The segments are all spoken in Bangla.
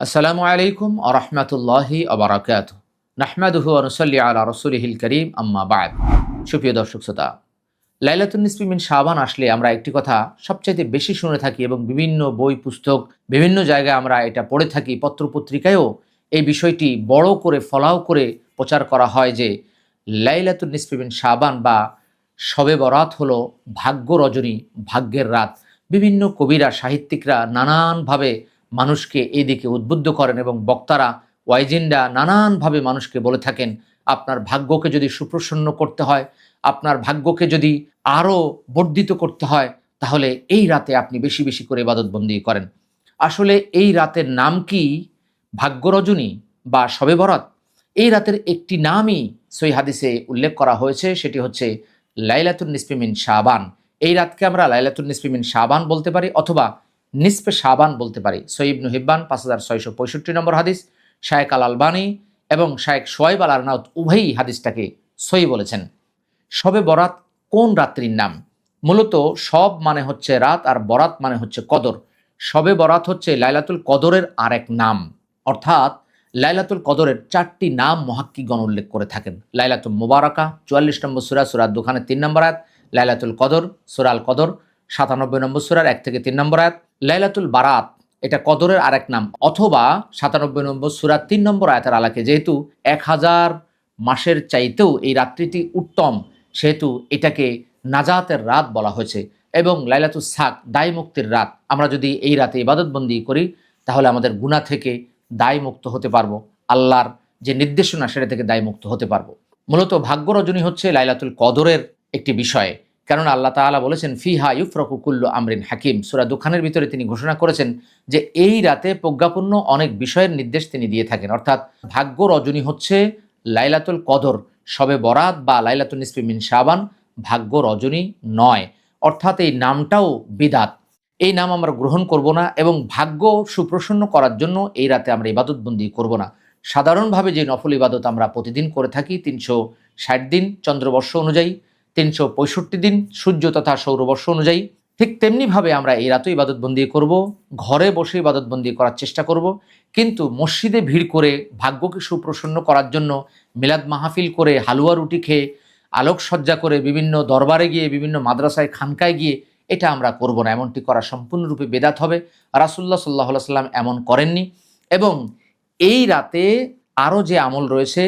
আসসালামু আলাইকুম ওয়া রাহমাতুল্লাহি ওয়া বারাকাতুহু। নাহমাদুহু ওয়া নুসাল্লি আলা রাসূলিহিল কারীম, আম্মা বা'দ। সুপ্রিয় দর্শক শ্রোতা, লাইলাতুন নিসফি মিন শাবান আসলে আমরা একটি কথা সবচাইতে বেশি শুনে থাকি এবং বিভিন্ন বই পুস্তক, বিভিন্ন জায়গায় আমরা এটা পড়ে থাকি, পত্রপত্রিকায়ও এই বিষয়টি বড় করে ফলাও করে প্রচার করা হয় যে লাইলাতুন নিসফি মিন শাবান বা শবে বরাত হলো ভাগ্য রজনী, ভাগ্যের রাত। বিভিন্ন কবিরা, সাহিত্যিকরা নানানভাবে মানুষকে এই দিকে উদ্বুদ্ধ করেন এবং বক্তারা, ওয়াইজিনরা নানানভাবে মানুষকে বলে থাকেন, আপনার ভাগ্যকে যদি সুপ্রসন্ন করতে হয়, আপনার ভাগ্যকে যদি আরও বর্ধিত করতে হয়, তাহলে এই রাতে আপনি বেশি বেশি করে ইবাদতবন্দি করেন। আসলে এই রাতের নাম কি ভাগ্য রজনী বা শবে বরাত? এই রাতের একটি নামই সহিহ হাদিসে উল্লেখ করা হয়েছে, সেটি হচ্ছে লাইলাতুন নিসফি মিন শাবান। এই রাতকে আমরা লাইলাতুন নিসফি মিন শাবান বলতে পারি অথবা নিসফে শাবান বলতে পারি। সহিহ ইবনে হিব্বান 5665 নম্বর হাদিস, শায়েখ আল আলবানী এবং শায়েখ শোয়াইব আল আরনাউত উভয়ই হাদিসটাকে সহিহ বলেছেন। শবে বরাত কোন রাত্রির নাম? মূলত শব মানে হচ্ছে রাত আর বরাত মানে হচ্ছে কদর। শবে বরাত হচ্ছে লাইলাতুল কদরের আরেক নাম, অর্থাৎ লাইলাতুল কদরের 4টি নাম মুহাক্কিকগণ উল্লেখ করে থাকেন। লাইলাতুল মুবারাকা 44 নম্বর সূরা, সূরা দুখানের 3 নম্বর আয়াত। লাইলাতুল কদর, সূরা আল কদর 97 নম্বর সূরার 1 থেকে 3 নম্বর আয়াত। লাইলাতুল বারাত, এটা কদরের আরেক নাম, অথবা 97 নম্বর সূরার 3 নম্বর আয়াতের আলোকে যেহেতু 1000 মাসের চাইতেও এই রাত্রিটি উত্তম, সেহেতু এটাকে নাজাতের রাত বলা হয়েছে। এবং লাইলাতুস সাক, দায় মুক্তির রাত। আমরা যদি এই রাতে ইবাদতবন্দি করি তাহলে আমাদের গুনাহ থেকে দায় মুক্ত হতে পারবো, আল্লাহর যে নির্দেশনা সেটা থেকে দায় মুক্ত হতে পারবো। মূলত ভাগ্য রজনী হচ্ছে লাইলাতুল কদরের একটি বিষয়, কারণ আল্লাহ তাআলা বলেছেন ফিহা ইউফরাকু কুল্লু আমরিন হাকিম। সূরা দুখানের ভিতরে তিনি ঘোষণা করেছেন যে এই রাতে প্রজ্ঞাপন্য অনেক বিষয়ের নির্দেশ তিনি দিয়ে থাকেন। অর্থাৎ ভাগ্য রজনী হচ্ছে লাইলাতুল কদর, শবে বরাত বা লাইলাতুন নিসফি মিন শাবান ভাগ্য রজনী নয়। অর্থাৎ এই নামটাও বিদআত। এই নাম আমরা গ্রহণ করব না এবং ভাগ্য সুপ্রসন্ন করার জন্য এই রাতে আমরা ইবাদতবন্দি করব না। সাধারণভাবে যে নফল ইবাদত আমরা প্রতিদিন করে থাকি 360 দিন চন্দ্রবর্ষ অনুযায়ী, 365 দিন সূর্য তথা সৌরবর্ষ অনুযায়ী, ঠিক তেমনিভাবে আমরা এই রাতেও ইবাদতবন্দি করব, ঘরে বসে ইবাদতবন্দি করার চেষ্টা করব। কিন্তু মসজিদে ভিড় করে ভাগ্যকে সুপ্রসন্ন করার জন্য মিলাদ মাহফিল করে, হালুয়া রুটি খেয়ে, আলোকসজ্জা করে, বিভিন্ন দরবারে গিয়ে, বিভিন্ন মাদ্রাসায়, খানকায় গিয়ে এটা আমরা করব না। এমনটি করা সম্পূর্ণরূপে বেদাত হবে। রাসূলুল্লাহ সাল্লাল্লাহু আলাইহি ওয়াসাল্লাম এমন করেননি। এবং এই রাতে আরও যে আমল রয়েছে,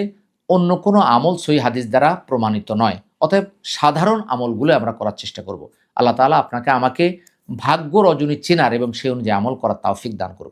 অন্য কোনো আমল সহিহ হাদিস দ্বারা প্রমাণিত নয়। অতএব সাধারণ আমলগুলো আমরা করার চেষ্টা করব। আল্লাহ তাআলা আপনাকে আমাকে ভাগ্য রজনী চেনার এবং সে অনুযায়ী আমল করার তৌফিক দান করুন।